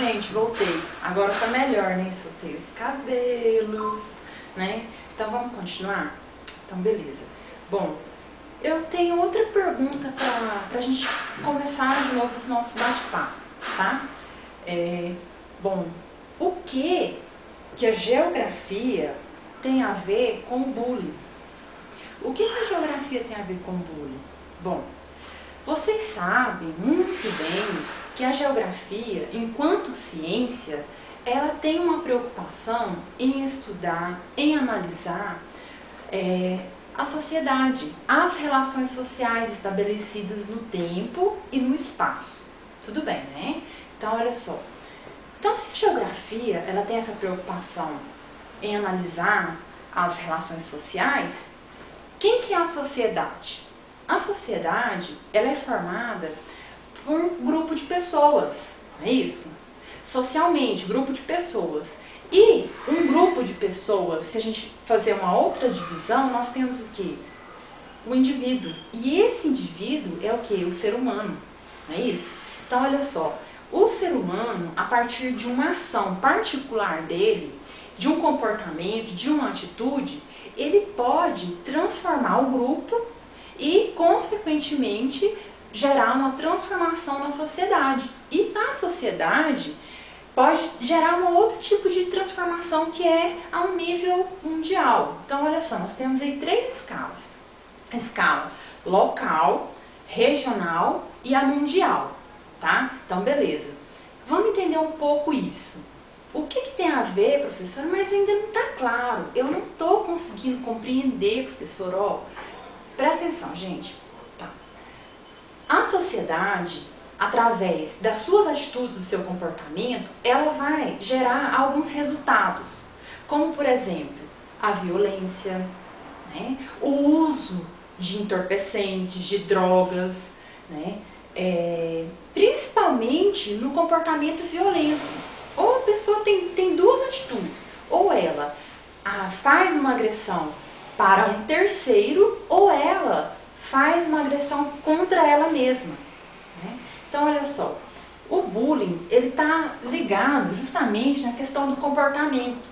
gente, voltei. Agora tá melhor, né? Soltei os cabelos, né? Então vamos continuar? Então beleza. Bom, eu tenho outra pergunta pra gente começar de novo esse nosso bate-papo, tá? Bom, o que a geografia tem a ver com bullying? O que a geografia tem a ver com bullying? Bom, vocês sabem muito bem que a geografia, enquanto ciência, ela tem uma preocupação em estudar, em analisar a sociedade, as relações sociais estabelecidas no tempo e no espaço. Tudo bem, né? Então, olha só. Então, se a geografia ela tem essa preocupação em analisar as relações sociais, quem que é a sociedade? A sociedade ela é formada por um grupo de pessoas, não é isso? Socialmente, grupo de pessoas. E um grupo de pessoas, se a gente fazer uma outra divisão, nós temos o quê? O indivíduo. E esse indivíduo é o quê? O ser humano, não é isso? Então, olha só, o ser humano, a partir de uma ação particular dele, de um comportamento, de uma atitude, ele pode transformar o grupo e, consequentemente, gerar uma transformação na sociedade. E na sociedade pode gerar um outro tipo de transformação que é a um nível mundial. Então, olha só, nós temos aí 3 escalas. A escala local, regional e a mundial, tá? Então, beleza. Vamos entender um pouco isso. O que tem a ver, professor? Mas ainda não está claro. Eu não estou conseguindo compreender, professor. Ó, presta atenção, gente. Tá. A sociedade, através das suas atitudes e do seu comportamento, ela vai gerar alguns resultados. Como, por exemplo, a violência, né? O uso de entorpecentes, de drogas, né? Principalmente no comportamento violento. Ou a pessoa tem 2 atitudes, ou ela faz uma agressão para um terceiro, ou ela faz uma agressão contra ela mesma, né? Então, olha só, o bullying ele está ligado justamente na questão do comportamento.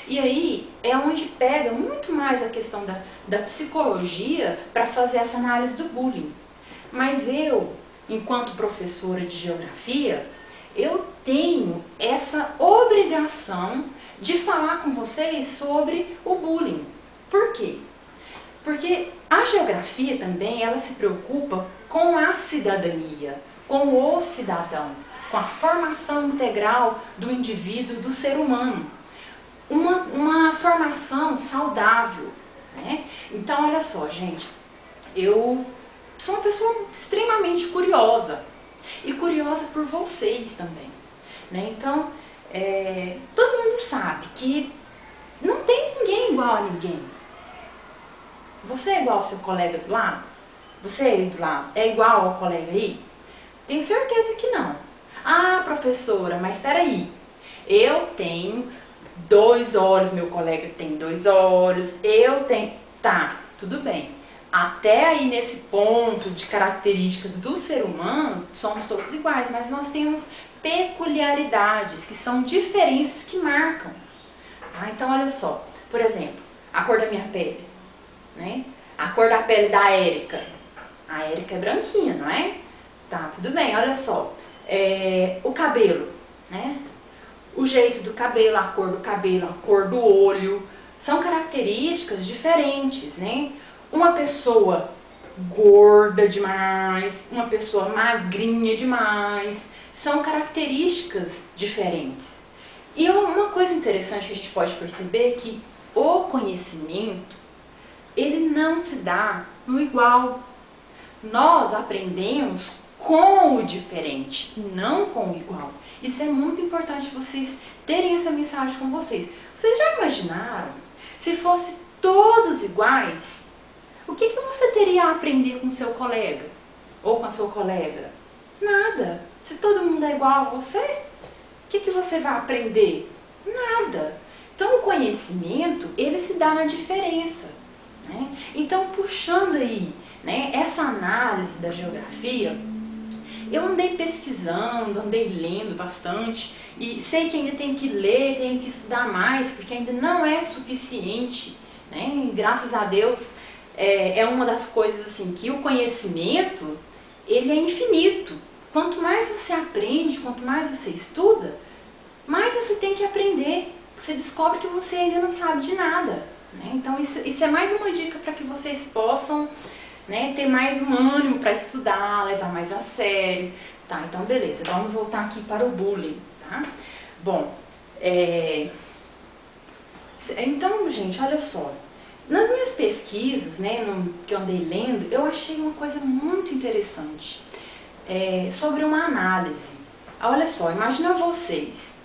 E aí é onde pega muito mais a questão da psicologia para fazer essa análise do bullying. Mas eu, enquanto professora de geografia, eu tenho essa obrigação de falar com vocês sobre o bullying. Por quê? Porque a geografia também ela se preocupa com a cidadania, com o cidadão, com a formação integral do indivíduo, do ser humano. Uma formação saudável, né? Então, olha só, gente, eu sou uma pessoa extremamente curiosa. E curiosa por vocês também, né? Então, todo mundo sabe que não tem ninguém igual a ninguém. Você é igual ao seu colega do lado? Você do lado é igual ao colega aí? Tenho certeza que não. Ah, professora, mas espera aí. Eu tenho 2 olhos, meu colega tem 2 olhos, eu tenho... Tá, tudo bem. Até aí nesse ponto de características do ser humano, somos todos iguais, mas nós temos peculiaridades, que são diferenças que marcam. Então, olha só, por exemplo, a cor da minha pele, né? A cor da pele da Érica. A Érica é branquinha, não é? Tá, tudo bem, olha só. O cabelo, né? O jeito do cabelo, a cor do olho, são características diferentes, né? Uma pessoa gorda demais, uma pessoa magrinha demais, são características diferentes. E uma coisa interessante que a gente pode perceber é que o conhecimento, ele não se dá no igual. Nós aprendemos com o diferente, não com o igual. Isso é muito importante vocês terem essa mensagem com vocês. Vocês já imaginaram se fosse todos iguais? O que você teria a aprender com o seu colega? Ou com a sua colega? Nada. Se todo mundo é igual a você, o que você vai aprender? Nada. Então, o conhecimento, ele se dá na diferença, né? Então, puxando aí, né, essa análise da geografia, Eu andei pesquisando, andei lendo bastante e sei que ainda tenho que ler, tenho que estudar mais, porque ainda não é suficiente, né? E, graças a Deus, é uma das coisas assim, que o conhecimento, ele é infinito. Quanto mais você aprende, quanto mais você estuda, mais você tem que aprender. Você descobre que você ainda não sabe de nada, né? Então isso é mais uma dica para que vocês possam, né, ter mais um ânimo para estudar, levar mais a sério. Tá, então beleza, vamos voltar aqui para o bullying, tá? Bom, então, gente, olha só. Nas minhas pesquisas, né, que eu andei lendo, eu achei uma coisa muito interessante sobre uma análise. Olha só, imagina vocês,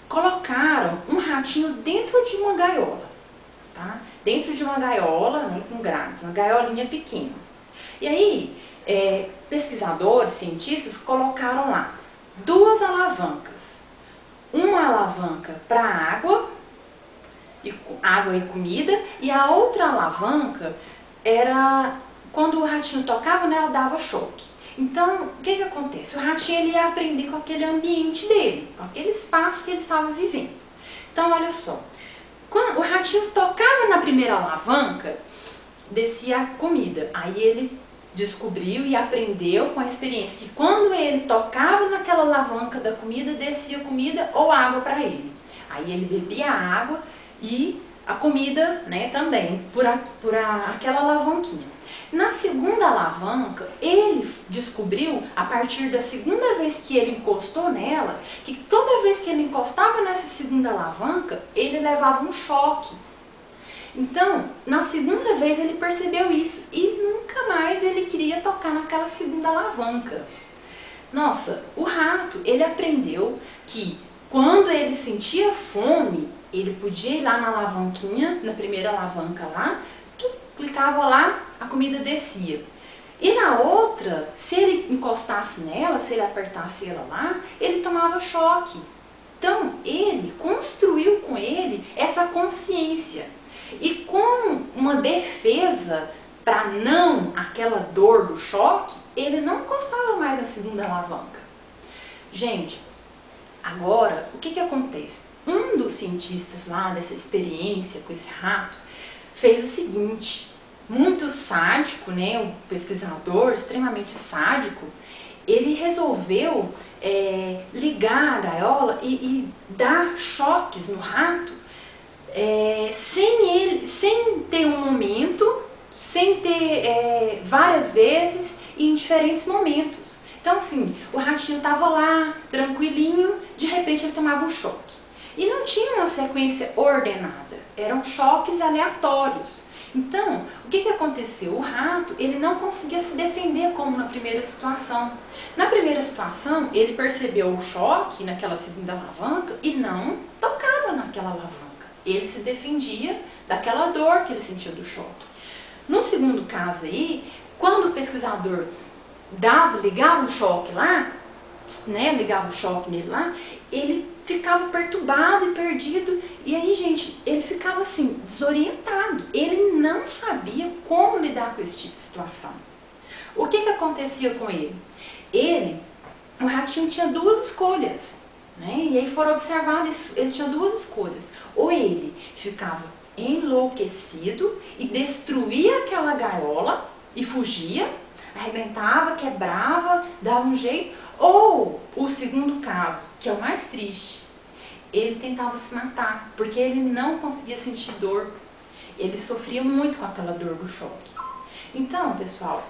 colocaram um ratinho dentro de uma gaiola, tá? Dentro de uma gaiola, né, com grades, uma gaiolinha pequena. E aí, pesquisadores, cientistas colocaram lá 2 alavancas. Uma alavanca para água e comida, e a outra alavanca era quando o ratinho tocava nela, dava choque. Então, o que acontece? O ratinho ele ia aprender com aquele ambiente dele, com aquele espaço que ele estava vivendo. Então, olha só, quando o ratinho tocava na primeira alavanca, descia a comida. Aí ele descobriu e aprendeu com a experiência que quando ele tocava naquela alavanca da comida, descia comida ou água para ele. Aí ele bebia a água e a comida, né, também, por aquela alavanquinha. Na segunda alavanca, ele descobriu, a partir da segunda vez que ele encostou nela, que toda vez que ele encostava nessa segunda alavanca, ele levava um choque. Então, na segunda vez ele percebeu isso e nunca mais ele queria tocar naquela segunda alavanca. Nossa, o rato, ele aprendeu que quando ele sentia fome, ele podia ir lá na alavanquinha, na primeira alavanca lá, clicava lá, a comida descia. E na outra, se ele encostasse nela, se ele apertasse ela lá, ele tomava choque. Então, ele construiu com ele essa consciência. E como uma defesa para não aquela dor do choque, ele não encostava mais na segunda alavanca. Gente, agora, o que acontece? Um dos cientistas lá dessa experiência com esse rato fez o seguinte, muito sádico, né, um pesquisador extremamente sádico, ele resolveu ligar a gaiola e dar choques no rato sem ter um momento, sem ter várias vezes e em diferentes momentos. Então assim, o ratinho estava lá, tranquilinho, de repente ele tomava um choque. E não tinha uma sequência ordenada, eram choques aleatórios. Então, o que aconteceu? O rato, ele não conseguia se defender como na primeira situação. Na primeira situação, ele percebeu o choque naquela segunda alavanca e não tocava naquela alavanca. Ele se defendia daquela dor que ele sentia do choque. No segundo caso aí, quando o pesquisador ligava o choque lá, né, ligava o choque nele lá, ele ficava perturbado e perdido, e aí, gente, ele ficava assim, desorientado. Ele não sabia como lidar com esse tipo de situação. O que acontecia com ele? O ratinho tinha 2 escolhas, né? E aí foram observados, ele tinha 2 escolhas. Ou ele ficava enlouquecido e destruía aquela gaiola e fugia, arrebentava, quebrava, dava um jeito. Ou o segundo caso, que é o mais triste, ele tentava se matar, porque ele não conseguia sentir dor. Ele sofria muito com aquela dor do choque. Então, pessoal,